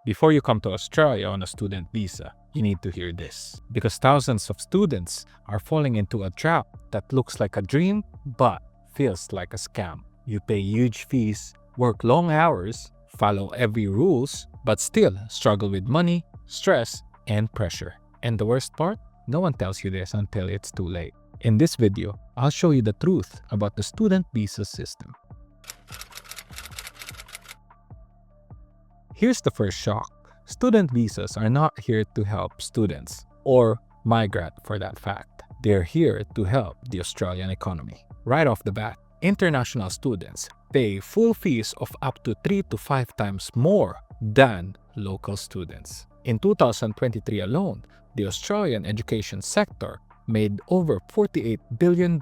Before you come to Australia on a student visa, you need to hear this. Because thousands of students are falling into a trap that looks like a dream but feels like a scam. You pay huge fees, work long hours, follow every rules, but still struggle with money, stress, and pressure. And the worst part? No one tells you this until it's too late. In this video, I'll show you the truth about the student visa system. Here's the first shock. Student visas are not here to help students, or migrant for that fact. They're here to help the Australian economy. Right off the bat, international students pay full fees of up to 3 to 5 times more than local students. In 2023 alone, the Australian education sector made over $48 billion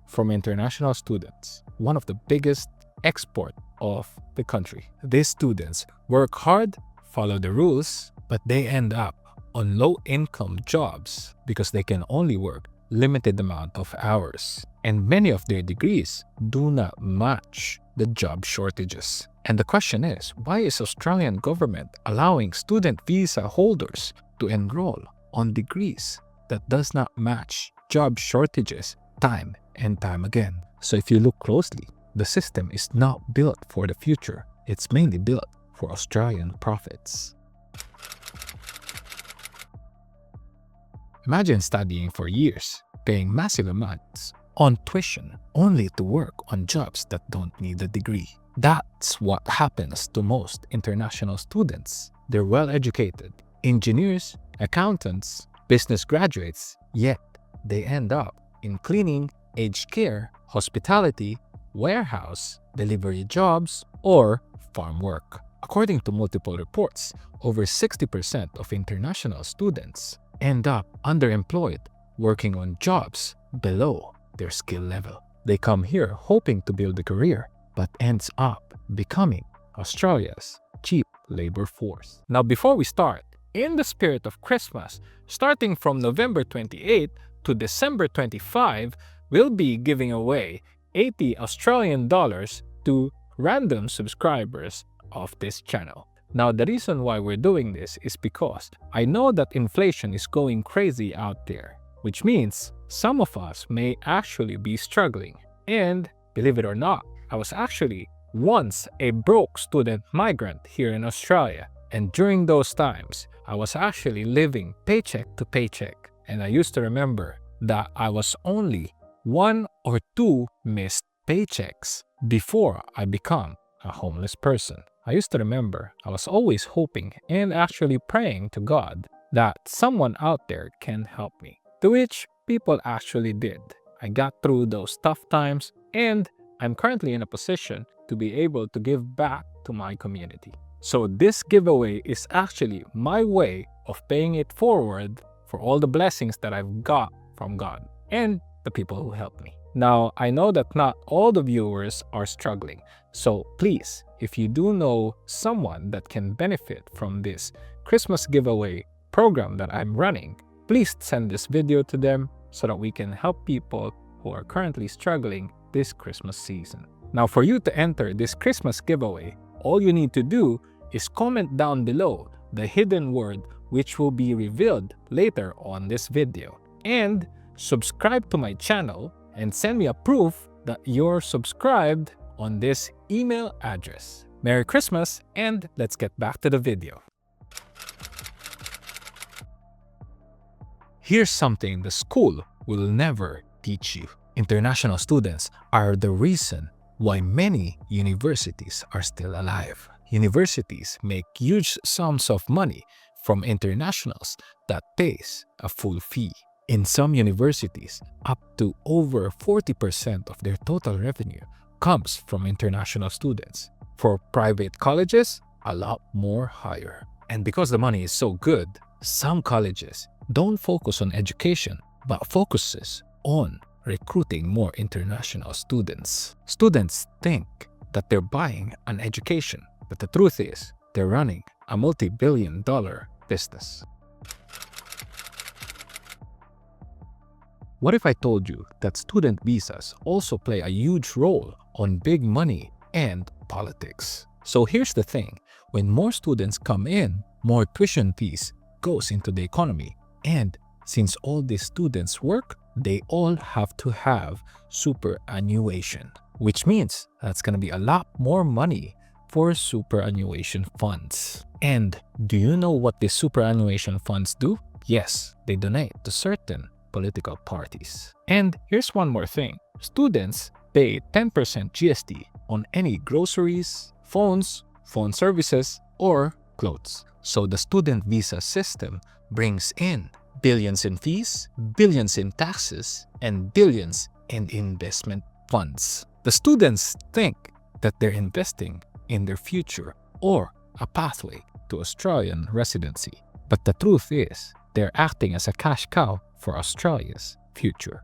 from international students, one of the biggest export of the country. These students work hard, follow the rules, but they end up on low-income jobs because they can only work limited amount of hours. And many of their degrees do not match the job shortages. And the question is, why is Australian government allowing student visa holders to enroll on degrees that does not match job shortages time and time again? So if you look closely, the system is not built for the future. It's mainly built for Australian profits. Imagine studying for years, paying massive amounts on tuition, only to work on jobs that don't need a degree. That's what happens to most international students. They're well-educated, engineers, accountants, business graduates, yet they end up in cleaning, aged care, hospitality, warehouse, delivery jobs, or farm work. According to multiple reports, over 60% of international students end up underemployed, working on jobs below their skill level. They come here hoping to build a career, but ends up becoming Australia's cheap labor force. Now, before we start, in the spirit of Christmas, starting from November 28 to December 25, we'll be giving away 80 Australian dollars to random subscribers of this channel. Now, the reason why we're doing this is because I know that inflation is going crazy out there, which means some of us may actually be struggling. And believe it or not, I was actually once a broke student migrant here in Australia. And during those times, I was actually living paycheck to paycheck. And I used to remember that I was only 1 or 2 missed paychecks before I become a homeless person. I used to remember I was always hoping and actually praying to God that someone out there can help me, to which people actually did. I got through those tough times, and I'm currently in a position to be able to give back to my community. So this giveaway is actually my way of paying it forward for all the blessings that I've got from God and the people who helped me. Now, I know that not all the viewers are struggling. So please, if you do know someone that can benefit from this Christmas giveaway program that I'm running, please send this video to them so that we can help people who are currently struggling this Christmas season. Now, for you to enter this Christmas giveaway, all you need to do is comment down below the hidden word which will be revealed later on this video, and subscribe to my channel and send me a proof that you're subscribed on this email address. Merry Christmas, and let's get back to the video. Here's something the school will never teach you. International students are the reason why many universities are still alive. Universities make huge sums of money from internationals that pays a full fee. In some universities, up to over 40% of their total revenue comes from international students. For private colleges, a lot more higher. And because the money is so good, some colleges don't focus on education, but focuses on recruiting more international students. Students think that they're buying an education, but the truth is, they're running a multi-billion-dollar business. What if I told you that student visas also play a huge role on big money and politics? So here's the thing. When more students come in, more tuition fees goes into the economy. And since all these students work, they all have to have superannuation, which means that's going to be a lot more money for superannuation funds. And do you know what the superannuation funds do? Yes, they donate to certain political parties. And here's one more thing. Students pay 10% GST on any groceries, phones, phone services, or clothes. So the student visa system brings in billions in fees, billions in taxes, and billions in investment funds. The students think that they're investing in their future or a pathway to Australian residency. But the truth is, they're acting as a cash cow for Australia's future.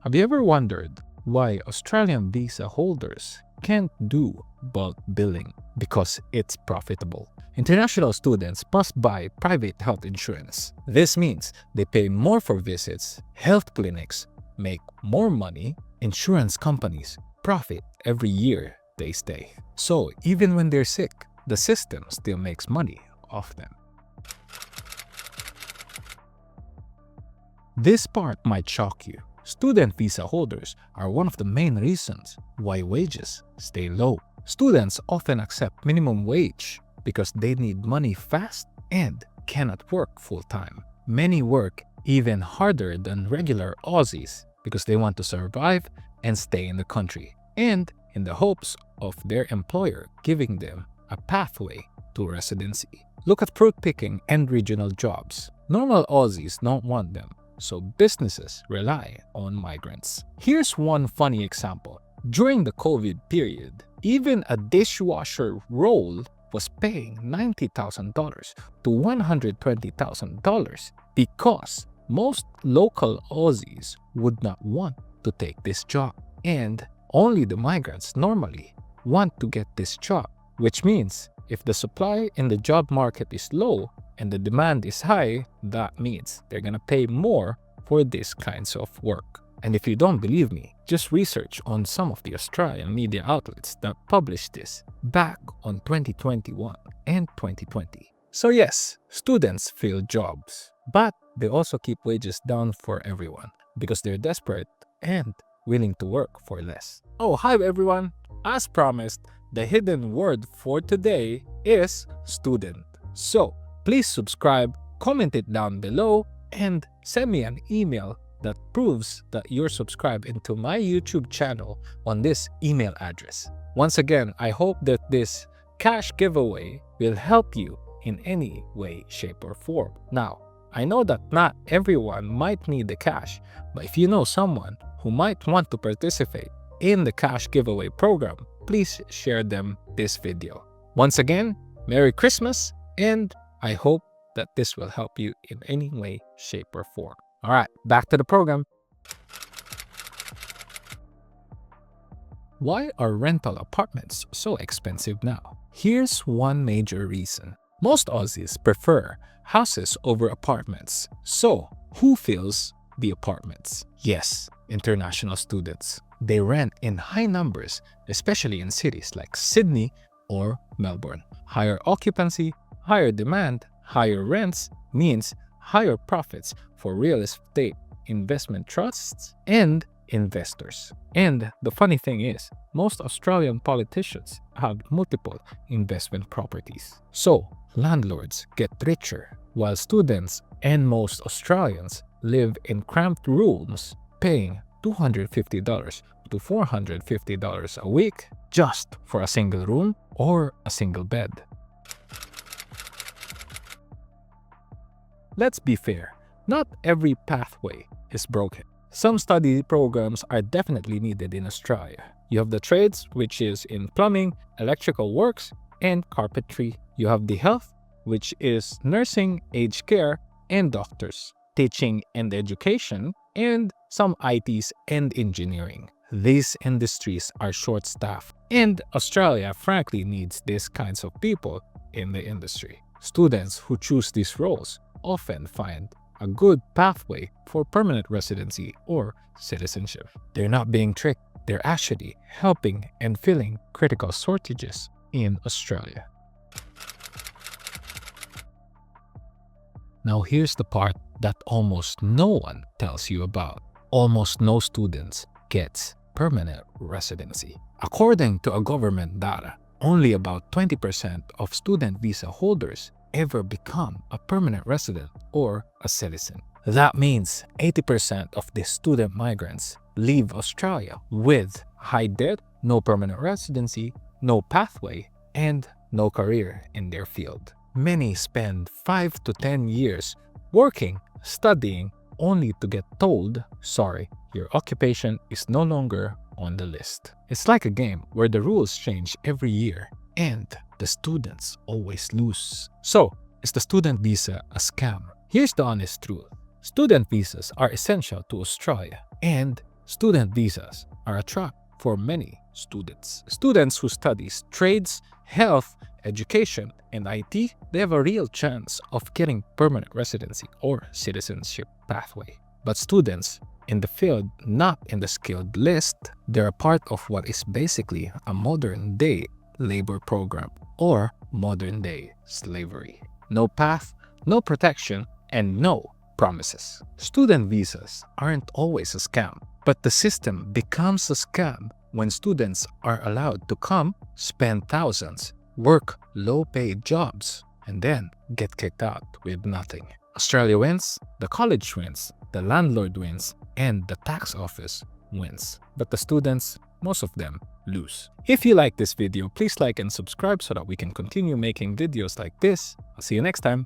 Have you ever wondered why Australian visa holders can't do bulk billing? Because it's profitable. International students must buy private health insurance. This means they pay more for visits, health clinics make more money, insurance companies profit every year they stay. So even when they're sick, the system still makes money off them. This part might shock you. Student visa holders are one of the main reasons why wages stay low. Students often accept minimum wage because they need money fast and cannot work full-time. Many work even harder than regular Aussies because they want to survive and stay in the country, and in the hopes of their employer giving them a pathway to residency. Look at fruit picking and regional jobs. Normal Aussies don't want them, so businesses rely on migrants. Here's one funny example. During the COVID period, even a dishwasher role was paying $90,000 to $120,000 because most local Aussies would not want to take this job. And only the migrants normally want to get this job, which means if the supply in the job market is low and the demand is high, that means they're gonna pay more for these kinds of work. And if you don't believe me, just research on some of the Australian media outlets that published this back on 2021 and 2020. So yes, students fill jobs, but they also keep wages down for everyone because they're desperate and willing to work for less. Oh, hi everyone! As promised, the hidden word for today is student. So please subscribe, comment it down below, and send me an email that proves that you're subscribed into my YouTube channel on this email address. Once again, I hope that this cash giveaway will help you in any way, shape, or form. Now, I know that not everyone might need the cash, but if you know someone who might want to participate in the cash giveaway program, please share them this video. Once again, Merry Christmas, and I hope that this will help you in any way, shape, or form. All right, back to the program. Why are rental apartments so expensive now? Here's one major reason. Most Aussies prefer houses over apartments. So, who fills the apartments? Yes, international students. They rent in high numbers, especially in cities like Sydney or Melbourne. Higher occupancy, higher demand, higher rents means higher profits for real estate investment trusts and investors. And the funny thing is, most Australian politicians have multiple investment properties. So, landlords get richer, while students and most Australians live in cramped rooms paying $250 to $450 a week just for a single room or a single bed. Let's be fair, not every pathway is broken. Some study programs are definitely needed in Australia. You have the trades, which is in plumbing, electrical works, and carpentry. You have the health, which is nursing, aged care, and doctors, teaching and education, and some ITs and engineering. These industries are short-staffed, and Australia frankly needs these kinds of people in the industry. Students who choose these roles often find a good pathway for permanent residency or citizenship. They're not being tricked. they're actually helping and filling critical shortages in Australia. Now here's the part that almost no one tells you about. Almost no students gets permanent residency. According to a government data, only about 20% of student visa holders ever become a permanent resident or a citizen. That means 80% of the student migrants leave Australia with high debt, no permanent residency, no pathway, and no career in their field. Many spend 5 to 10 years working, studying, only to get told, sorry, your occupation is no longer on the list. It's like a game where the rules change every year and the students always lose. So, is the student visa a scam? Here's the honest truth. Student visas are essential to Australia, and student visas are a trap for many students. Students who study trades, health, education, and IT, they have a real chance of getting permanent residency or citizenship pathway. But students in the field not in the skilled list, they're a part of what is basically a modern-day labor program or modern-day slavery. No path, no protection, and no promises. Student visas aren't always a scam, but the system becomes a scam when students are allowed to come, spend thousands, work low-paid jobs, and then get kicked out with nothing. Australia wins, the college wins, the landlord wins, and the tax office wins. But the students, most of them, lose. If you like this video, please like and subscribe so that we can continue making videos like this. I'll see you next time.